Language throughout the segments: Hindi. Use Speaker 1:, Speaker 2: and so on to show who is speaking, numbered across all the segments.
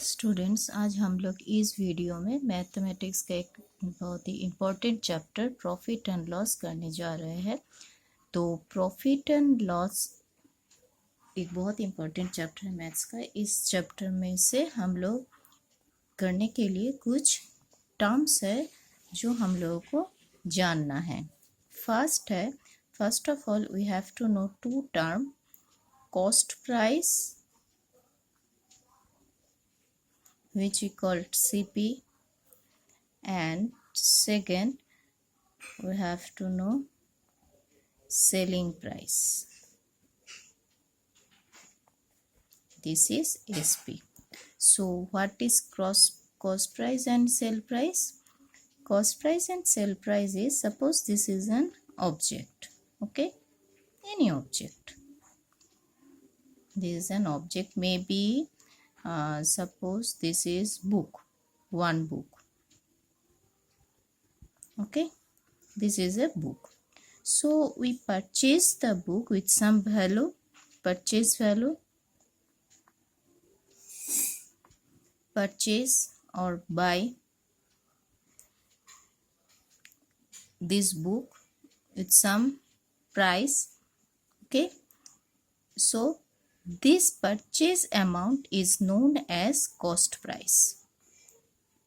Speaker 1: स्टूडेंट्स, आज हम लोग इस वीडियो में मैथमेटिक्स का एक बहुत ही important chapter profit and loss करने जा रहे हैं। तो प्रॉफिट एंड लॉस एक बहुत इम्पोर्टेंट चैप्टर है मैथ्स का। इस चैप्टर में से हम लोग करने के लिए कुछ टर्म्स है जो हम लोगों को जानना है। First of all we have to know two term, cost price which we call CP, and second we have to know selling price. This is SP. So what is cost price and sell price? Cost price and sell price is, suppose this is an object, okay, any object. This is an object, maybe suppose this is book, one book, okay, this is a book. So we purchase the book with some value, purchase value, purchase or buy this book with some price, okay. So this purchase amount is known as cost price.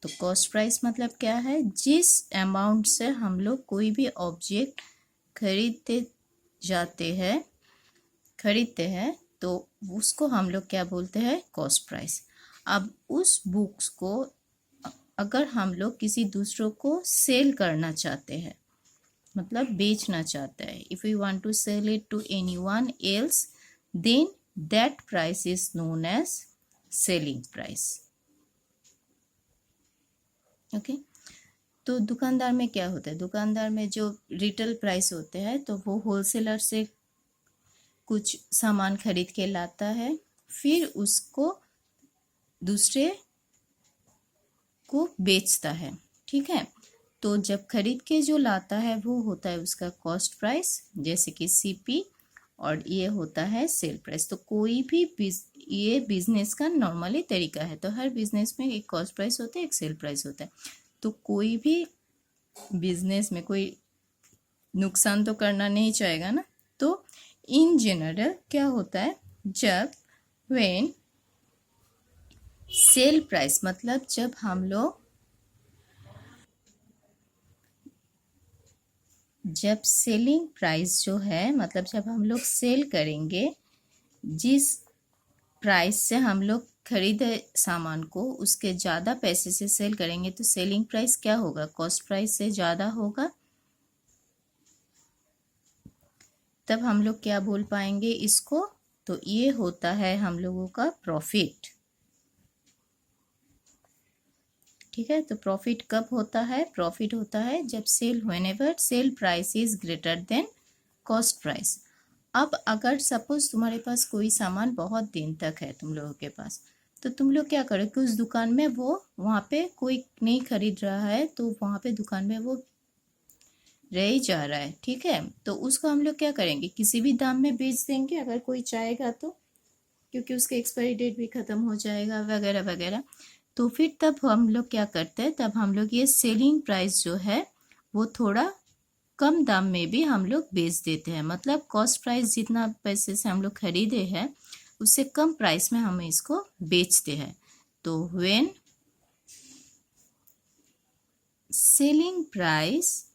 Speaker 1: तो कॉस्ट प्राइस मतलब क्या है? जिस अमाउंट से हम लोग कोई भी ऑब्जेक्ट खरीदते हैं तो उसको हम लोग क्या बोलते हैं? Cost price. अब उस बुक्स को अगर हम लोग किसी दूसरों को सेल करना चाहते हैं, मतलब बेचना चाहते हैं, if we want to sell it to anyone else, then that price is known as selling price, okay. तो दुकानदार में क्या होता है? दुकानदार में जो रिटेल प्राइस होते हैं तो वो होलसेलर से कुछ सामान खरीद के लाता है, फिर उसको दूसरे को बेचता है, ठीक है। तो जब खरीद के जो लाता है वो होता है उसका कॉस्ट प्राइस, जैसे कि सीपी, और ये होता है सेल प्राइस। तो कोई भी ये बिजनेस का नॉर्मली तरीका है। तो हर बिजनेस में एक कॉस्ट प्राइस होता है, एक सेल प्राइस होता है। तो कोई भी बिजनेस में कोई नुकसान तो करना नहीं चाहेगा ना। तो इन जनरल क्या होता है, जब व्हेन सेल प्राइस, मतलब जब हम लोग जब सेलिंग प्राइस जो है, मतलब जब हम लोग सेल करेंगे, जिस प्राइस से हम लोग खरीदे सामान को उसके ज़्यादा पैसे से सेल करेंगे तो सेलिंग प्राइस क्या होगा? कॉस्ट प्राइस से ज़्यादा होगा। तब हम लोग क्या बोल पाएंगे इसको? तो ये होता है हम लोगों का प्रॉफिट, ठीक है। तो प्रॉफिट कब होता है? प्रॉफिट होता है जब whenever sale price is greater than cost price. अब अगर सपोज तुम्हारे पास कोई सामान बहुत दिन तक है तुम लोगों के पास, तो तुम लोग क्या करोगे? उस दुकान में वो वहाँ पे कोई नहीं खरीद रहा है, तो वहाँ पे दुकान में वो रह ही जा रहा है, ठीक है। तो उसको हम लोग क्या करेंगे? किसी भी दाम में बेच देंगे अगर कोई चाहेगा तो, क्योंकि उसका एक्सपायरी डेट भी ख़त्म हो जाएगा वगैरह वगैरह। तो फिर तब हम लोग क्या करते हैं? तब हम लोग ये सेलिंग प्राइस जो है वो थोड़ा कम दाम में भी हम लोग बेच देते हैं, मतलब कॉस्ट प्राइस जितना पैसे से हम लोग खरीदे हैं उससे कम प्राइस में हम इसको बेचते हैं। तो when selling price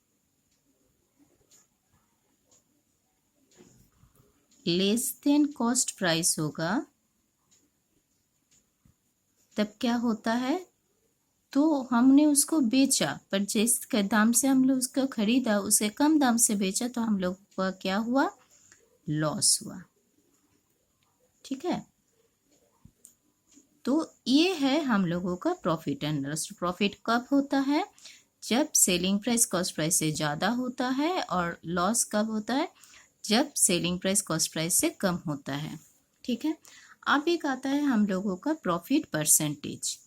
Speaker 1: less than cost price होगा, तब क्या होता है? तो हमने उसको बेचा, पर जिस दाम से हम लोग उसको खरीदा उसे कम दाम से बेचा, तो हम लोग का क्या हुआ? लॉस हुआ, ठीक है। तो ये है हम लोगों का प्रॉफिट एंड लॉस। प्रॉफिट कब होता है? जब सेलिंग प्राइस कॉस्ट प्राइस से ज़्यादा होता है, और लॉस कब होता है? जब सेलिंग प्राइस कॉस्ट प्राइस से कम होता है, ठीक है। अब एक आता है हम लोगों का प्रॉफिट परसेंटेज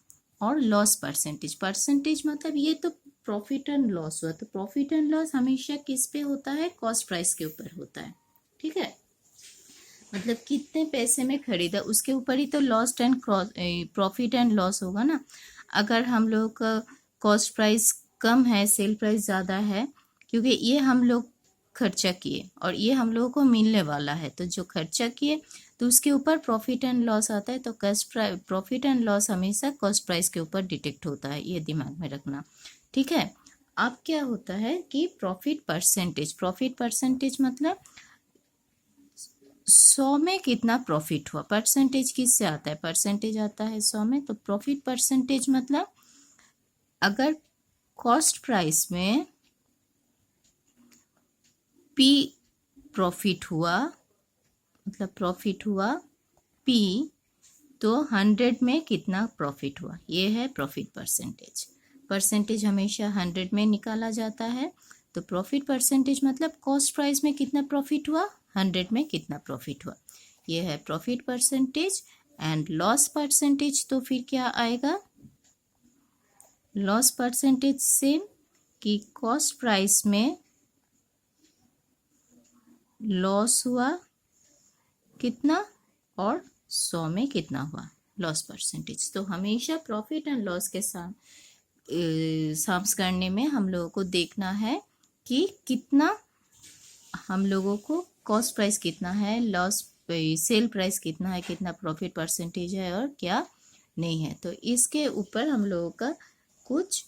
Speaker 1: और लॉस परसेंटेज। परसेंटेज मतलब ये तो प्रॉफिट एंड लॉस हुआ। तो प्रॉफिट एंड लॉस हमेशा किस पे होता है? कॉस्ट प्राइस के ऊपर होता है, ठीक है। मतलब कितने पैसे में खरीदा उसके ऊपर ही तो loss and profit and loss होगा ना। अगर हम लोग का कॉस्ट प्राइस कम है, सेल प्राइस ज़्यादा है, क्योंकि ये हम लोग खर्चा किए और ये हम लोगों को मिलने वाला है, तो जो खर्चा किए तो उसके ऊपर प्रॉफिट एंड लॉस आता है। तो cost price, profit and loss हमेशा कॉस्ट प्राइस के ऊपर डिटेक्ट होता है, ये दिमाग में रखना, ठीक है। अब क्या होता है कि प्रॉफिट परसेंटेज मतलब 100 में कितना प्रॉफिट हुआ। परसेंटेज किससे आता है, परसेंटेज आता है 100 में। तो प्रॉफिट परसेंटेज मतलब अगर कॉस्ट प्राइस में पी प्रॉफिट हुआ, मतलब प्रॉफिट हुआ पी, तो 100 में कितना प्रॉफिट हुआ, ये है प्रॉफिट परसेंटेज। परसेंटेज हमेशा 100 में निकाला जाता है। तो प्रॉफिट परसेंटेज मतलब कॉस्ट प्राइस में कितना प्रॉफिट हुआ, 100 में कितना प्रॉफिट हुआ, ये है profit percentage. And loss percentage तो फिर क्या आएगा, लॉस परसेंटेज सेम कि कॉस्ट प्राइस में लॉस हुआ कितना और 100 में कितना हुआ लॉस परसेंटेज। तो हमेशा प्रॉफिट एंड लॉस के साथ साम्स करने में हम लोगों को देखना है कि कितना हम लोगों को कॉस्ट प्राइस कितना है, लॉस सेल प्राइस कितना है, कितना प्रॉफिट परसेंटेज है और क्या नहीं है। तो इसके ऊपर हम लोगों का कुछ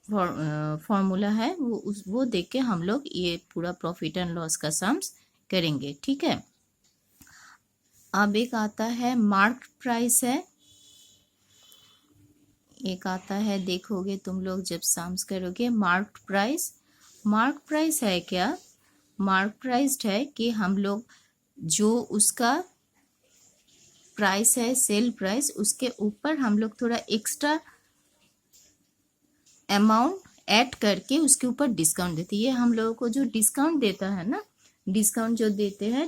Speaker 1: फॉर्मूला है, वो देख के हम लोग ये पूरा प्रॉफिट एंड लॉस का सम्स करेंगे, ठीक है। अब एक आता है मार्क प्राइस है, एक आता है, देखोगे तुम लोग जब सम्स करोगे मार्क प्राइस है क्या, मार्क प्राइस है कि हम लोग जो उसका प्राइस है सेल प्राइस, उसके ऊपर हम लोग थोड़ा एक्स्ट्रा अमाउंट ऐड करके उसके ऊपर डिस्काउंट देते हैं। ये हम लोगों को जो डिस्काउंट देता है ना, डिस्काउंट जो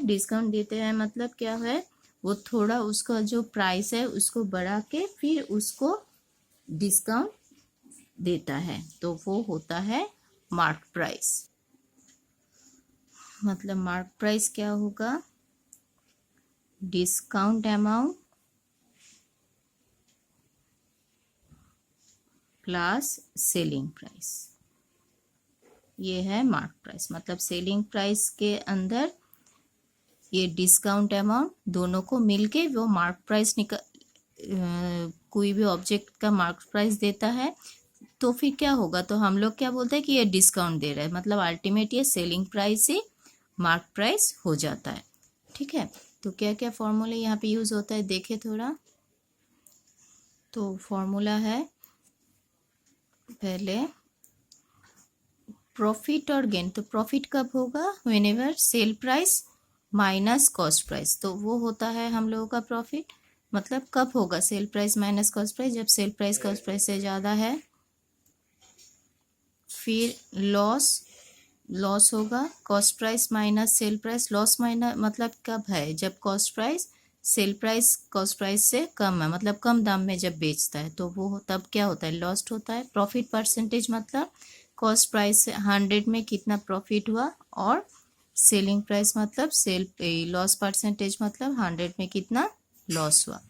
Speaker 1: डिस्काउंट देते हैं मतलब क्या है, वो थोड़ा उसका जो प्राइस है उसको बढ़ा के फिर उसको डिस्काउंट देता है, तो वो होता है मार्क प्राइस। मतलब मार्क प्राइस क्या होगा, discount amount plus selling price, ये है मार्क प्राइस। मतलब सेलिंग प्राइस के अंदर ये डिस्काउंट अमाउंट दोनों को मिलके वो मार्क प्राइस कोई भी ऑब्जेक्ट का मार्क प्राइस देता है, तो फिर क्या होगा, तो हम लोग क्या बोलते हैं कि ये डिस्काउंट दे रहा है, मतलब अल्टीमेट ये सेलिंग प्राइस ही मार्क प्राइस हो जाता है, ठीक है। तो क्या क्या फॉर्मूला यहाँ पे यूज होता है देखे थोड़ा। तो फॉर्मूला है पहले प्रॉफिट और गेन। तो प्रॉफिट कब होगा, whenever sale price minus cost price, तो वो होता है हम लोगों का प्रॉफिट। मतलब कब होगा sale price minus cost price, जब सेल प्राइस कॉस्ट प्राइस से ज़्यादा है। फिर लॉस होगा cost price minus sale price, loss minus मतलब कब है, जब cost price sale price cost price से कम है, मतलब कम दाम में जब बेचता है, तो वो तब क्या होता है, लॉस्ट होता है। प्रॉफिट परसेंटेज मतलब कॉस्ट प्राइस से 100 में कितना प्रॉफिट हुआ, और सेलिंग प्राइस मतलब लॉस परसेंटेज मतलब 100 में कितना लॉस हुआ।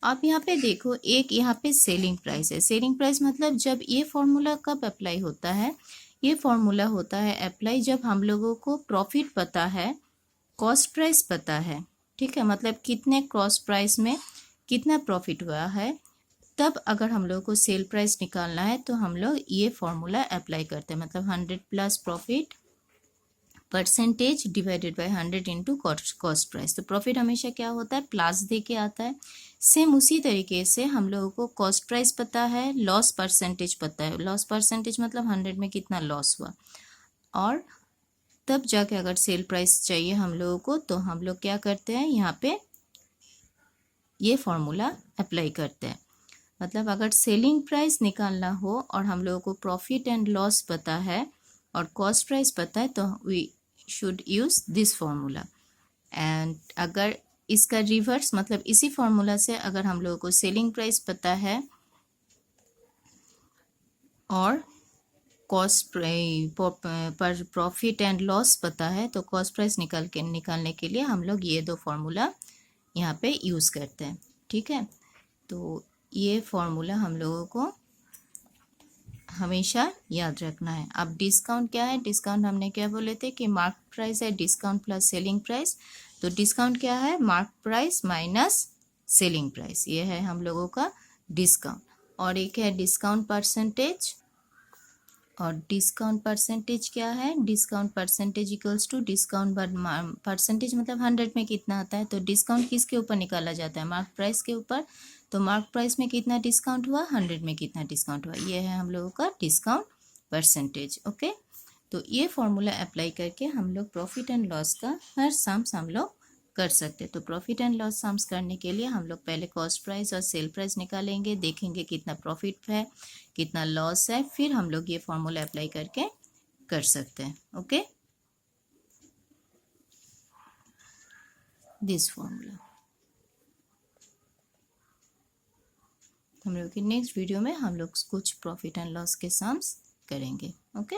Speaker 1: आप यहाँ पे देखो, एक यहाँ पे सेलिंग प्राइस है। सेलिंग प्राइस मतलब जब ये फॉर्मूला कब अप्लाई होता है, ये फॉर्मूला होता है अप्लाई जब हम लोगों को प्रॉफिट पता है, कॉस्ट प्राइस पता है, ठीक है, मतलब कितने कॉस्ट प्राइस में कितना प्रॉफिट हुआ है, तब अगर हम लोगों को सेल प्राइस निकालना है तो हम लोग ये फॉर्मूला अप्लाई करते हैं। मतलब 100 plus profit percentage divided by 100 into cost price. तो प्रॉफिट हमेशा क्या होता है, प्लस दे के आता है। सेम उसी तरीके से हम लोगों को कॉस्ट प्राइस पता है, लॉस परसेंटेज पता है। लॉस परसेंटेज मतलब 100 में कितना लॉस हुआ, और तब जाके अगर सेल प्राइस चाहिए हम लोगों को, तो हम लोग क्या करते हैं, यहाँ पे ये फॉर्मूला अप्लाई करते हैं। मतलब अगर सेलिंग प्राइस निकालना हो और हम लोगों को प्रॉफिट एंड लॉस पता है और कॉस्ट प्राइस पता है, तो we should use this formula. And अगर इसका रिवर्स मतलब इसी फॉर्मूला से अगर हम लोगों को सेलिंग प्राइस पता है और cost per profit and loss पता है, तो कॉस्ट प्राइस निकालने के लिए हम लोग ये दो फॉर्मूला यहाँ पे यूज़ करते हैं। ठीक है, तो ये फॉर्मूला हम लोगों को हमेशा याद रखना है। अब डिस्काउंट क्या है? डिस्काउंट हमने क्या बोले थे कि मार्क प्राइस है डिस्काउंट प्लस सेलिंग प्राइस। तो डिस्काउंट क्या है? Mark price minus selling price, ये है हम लोगों का डिस्काउंट। और एक है डिस्काउंट परसेंटेज, और डिस्काउंट परसेंटेज क्या है? Discount percentage equals to discount percentage मतलब 100 में कितना आता है। तो डिस्काउंट किसके ऊपर निकाला जाता है? मार्क प्राइस के ऊपर। तो मार्क प्राइस में कितना डिस्काउंट हुआ? 100 में कितना डिस्काउंट हुआ? ये है हम लोगों का डिस्काउंट परसेंटेज। ओके, तो ये फॉर्मूला अप्लाई करके हम लोग प्रॉफिट एंड लॉस का हर सम्स हम लोग कर सकते हैं। तो प्रॉफिट एंड लॉस सम्स करने के लिए हम लोग पहले कॉस्ट प्राइस और सेल प्राइस निकालेंगे, देखेंगे कितना प्रॉफिट है कितना लॉस है, फिर हम लोग ये फॉर्मूला अप्लाई करके कर सकते हैं। ओके, दिस फॉर्मूला हम लोग की नेक्स्ट वीडियो में हम लोग कुछ प्रॉफिट एंड लॉस के सम्स करेंगे। ओके।